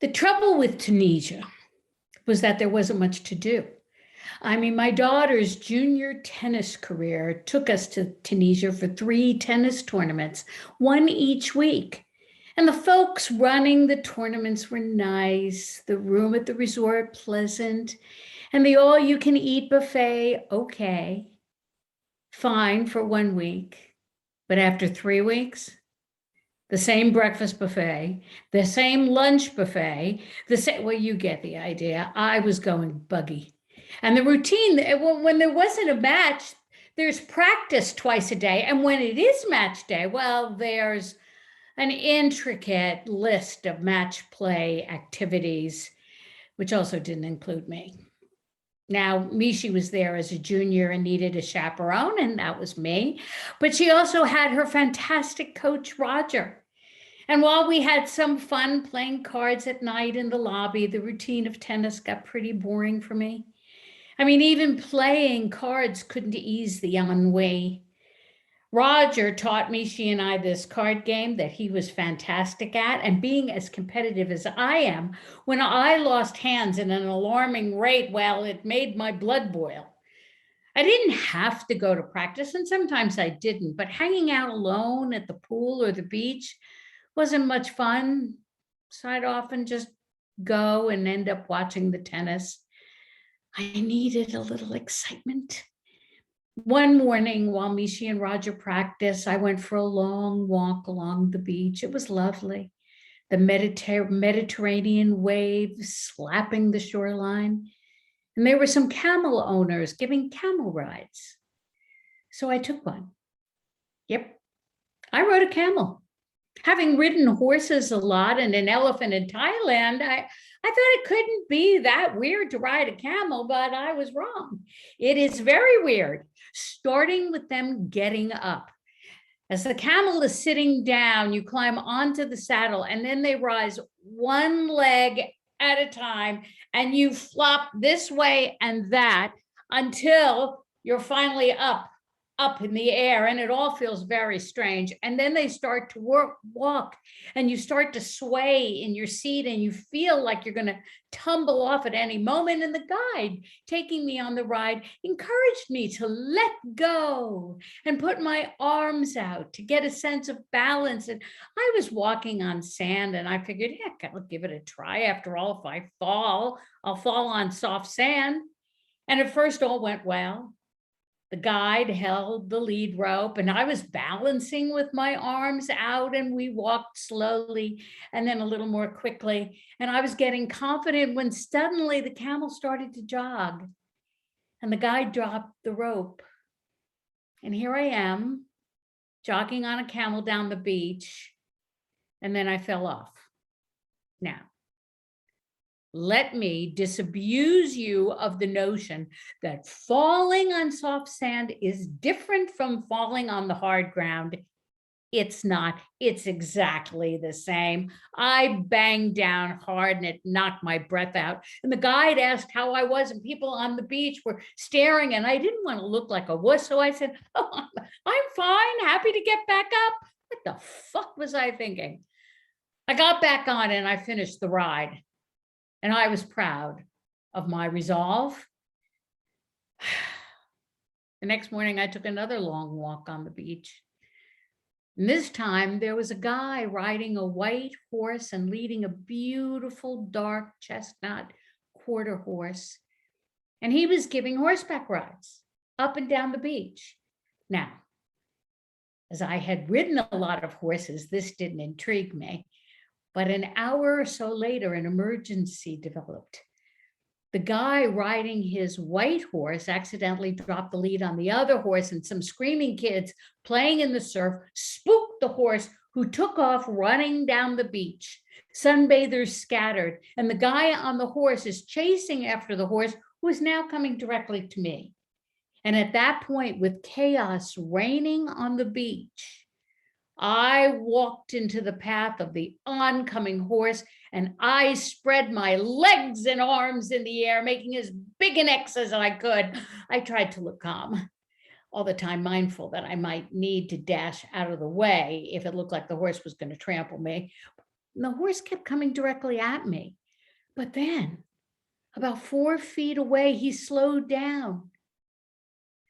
The trouble with Tunisia was that there wasn't much to do. I mean, my daughter's junior tennis career took us to Tunisia for 3 tennis tournaments, one each week. And the folks running the tournaments were nice, the room at the resort pleasant, and the all-you-can-eat buffet okay. Fine for 1 week, but after 3 weeks, the same breakfast buffet, the same lunch buffet, well, you get the idea. I was going buggy. And the routine, when there wasn't a match, there's practice twice a day. And when it is match day, well, there's an intricate list of match play activities, which also didn't include me. Now, Mishi was there as a junior and needed a chaperone, and that was me. But she also had her fantastic coach, Roger. And while we had some fun playing cards at night in the lobby, the routine of tennis got pretty boring for me. I mean, even playing cards couldn't ease the ennui. Roger taught Mishi and I this card game that he was fantastic at, and being as competitive as I am, when I lost hands at an alarming rate, well, it made my blood boil. I didn't have to go to practice, and sometimes I didn't, but hanging out alone at the pool or the beach wasn't much fun, so I'd often just go and end up watching the tennis. I needed a little excitement. One morning while Mishi and Roger practiced, I went for a long walk along the beach. It was lovely. The Mediterranean waves slapping the shoreline. And there were some camel owners giving camel rides. So I took one. Yep, I rode a camel. Having ridden horses a lot and an elephant in Thailand, I thought it couldn't be that weird to ride a camel, but I was wrong. It is very weird, starting with them getting up. As the camel is sitting down, you climb onto the saddle, and then they rise one leg at a time, and you flop this way and that until you're finally up in the air, and it all feels very strange. And then they start to walk, and you start to sway in your seat, and you feel like you're going to tumble off at any moment. And the guide taking me on the ride encouraged me to let go and put my arms out to get a sense of balance. And I was walking on sand, and I figured, heck, I'll give it a try. After all, if I fall, I'll fall on soft sand. And at first all went well. The guide held the lead rope, and I was balancing with my arms out, and we walked slowly and then a little more quickly. And I was getting confident when suddenly the camel started to jog, and the guide dropped the rope. And here I am, jogging on a camel down the beach, and then I fell off. Now, let me disabuse you of the notion that falling on soft sand is different from falling on the hard ground. It's not. It's exactly the same. I banged down hard and it knocked my breath out. And the guide asked how I was, and people on the beach were staring, and I didn't want to look like a wuss. So I said, "Oh, I'm fine, happy to get back up." What the fuck was I thinking? I got back on and I finished the ride. And I was proud of my resolve. The next morning, I took another long walk on the beach. And this time, there was a guy riding a white horse and leading a beautiful dark chestnut quarter horse. And he was giving horseback rides up and down the beach. Now, as I had ridden a lot of horses, this didn't intrigue me. But an hour or so later, an emergency developed. The guy riding his white horse accidentally dropped the lead on the other horse, and some screaming kids playing in the surf spooked the horse, who took off running down the beach. Sunbathers scattered, and the guy on the horse is chasing after the horse, who is now coming directly to me. And at that point, with chaos reigning on the beach, I walked into the path of the oncoming horse, and I spread my legs and arms in the air, making as big an X as I could. I tried to look calm, all the time mindful that I might need to dash out of the way if it looked like the horse was going to trample me. And the horse kept coming directly at me. But then, about 4 feet away, he slowed down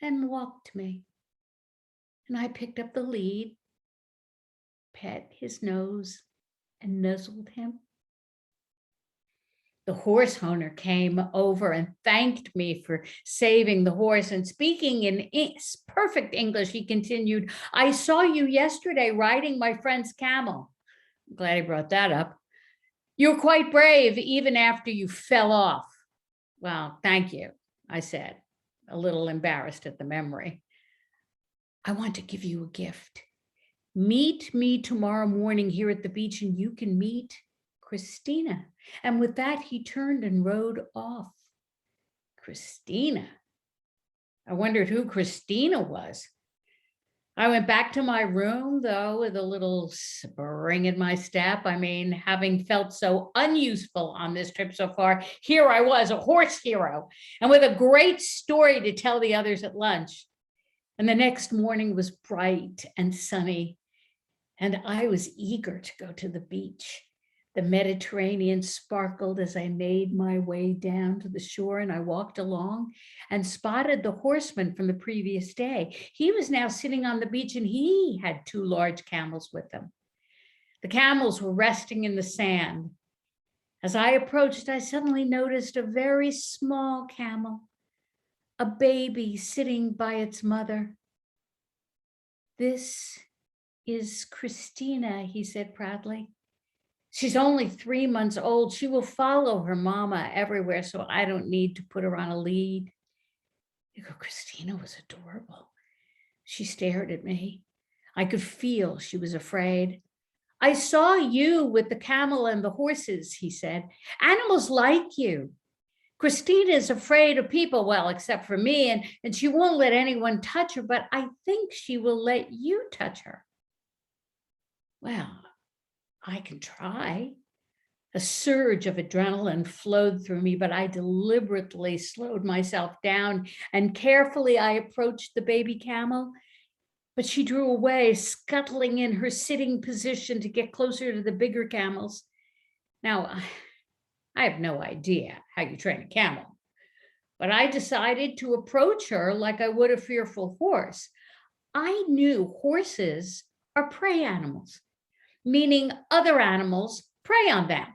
and walked me. And I picked up the lead, pet his nose, and nuzzled him. The horse owner came over and thanked me for saving the horse. And speaking in perfect English, he continued, "I saw you yesterday riding my friend's camel." I'm glad he brought that up. "You're quite brave, even after you fell off." "Well, thank you," I said, a little embarrassed at the memory. "I want to give you a gift. Meet me tomorrow morning here at the beach and you can meet Christina." And with that, he turned and rode off. Christina. I wondered who Christina was. I went back to my room, though, with a little spring in my step. I mean, having felt so unuseful on this trip so far, here I was, a horse hero, and with a great story to tell the others at lunch. And the next morning was bright and sunny, and I was eager to go to the beach. The Mediterranean sparkled as I made my way down to the shore, and I walked along and spotted the horseman from the previous day. He was now sitting on the beach, and he had 2 large camels with him. The camels were resting in the sand. As I approached, I suddenly noticed a very small camel, a baby sitting by its mother. "This is Christina," he said proudly. "She's only 3 months old. She will follow her mama everywhere, so I don't need to put her on a lead." Christina was adorable. She stared at me. I could feel she was afraid. "I saw you with the camel and the horses," he said. "Animals like you. Christina is afraid of people, well, except for me, and she won't let anyone touch her, but I think she will let you touch her." "Well, I can try." A surge of adrenaline flowed through me, but I deliberately slowed myself down and carefully I approached the baby camel, but she drew away, scuttling in her sitting position to get closer to the bigger camels. Now, I have no idea how you train a camel, but I decided to approach her like I would a fearful horse. I knew horses are prey animals, meaning other animals prey on them.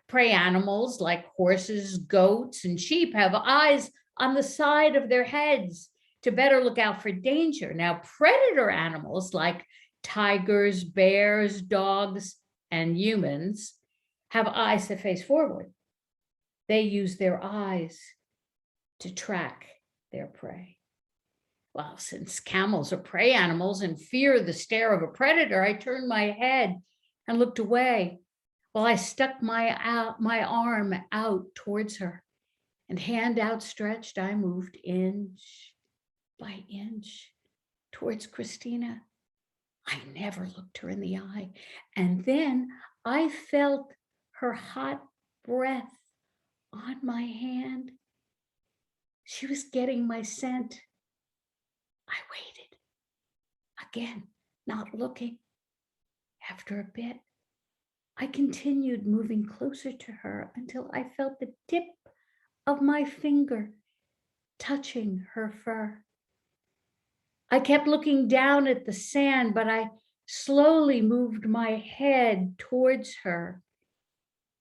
Prey animals like horses, goats, and sheep have eyes on the side of their heads to better look out for danger. Now, predator animals like tigers, bears, dogs, and humans have eyes that face forward. They use their eyes to track their prey. Well, since camels are prey animals and fear the stare of a predator, I turned my head and looked away while I stuck my arm out towards her. And hand outstretched, I moved inch by inch towards Christina. I never looked her in the eye. And then I felt her hot breath on my hand. She was getting my scent. I waited. Again, not looking. After a bit, I continued moving closer to her until I felt the tip of my finger touching her fur. I kept looking down at the sand, but I slowly moved my head towards her.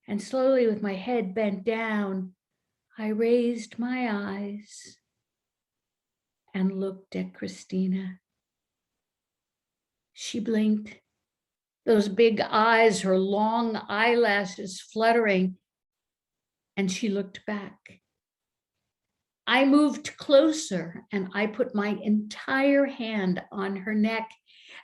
And slowly, with my head bent down, I raised my eyes and looked at Christina. She blinked, those big eyes, her long eyelashes fluttering, and she looked back. I moved closer and I put my entire hand on her neck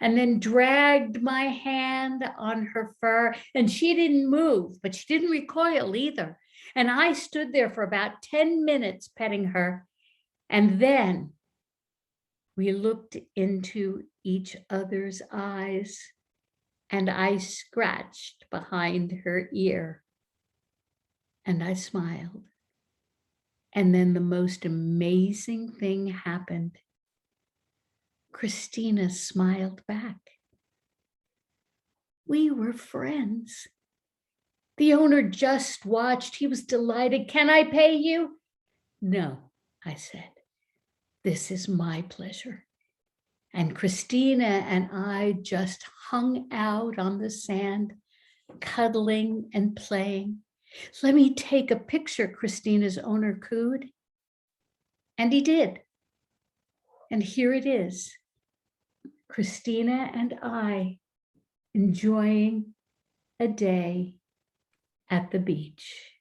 and then dragged my hand on her fur, and she didn't move, but she didn't recoil either. And I stood there for about 10 minutes petting her, and then we looked into each other's eyes, and I scratched behind her ear, and I smiled. And then the most amazing thing happened. Christina smiled back. We were friends. The owner just watched. He was delighted. Can I pay you? No, I said. This is my pleasure. And Christina and I just hung out on the sand, cuddling and playing. Let me take a picture, Christina's owner cooed. And he did. And here it is, Christina and I enjoying a day at the beach.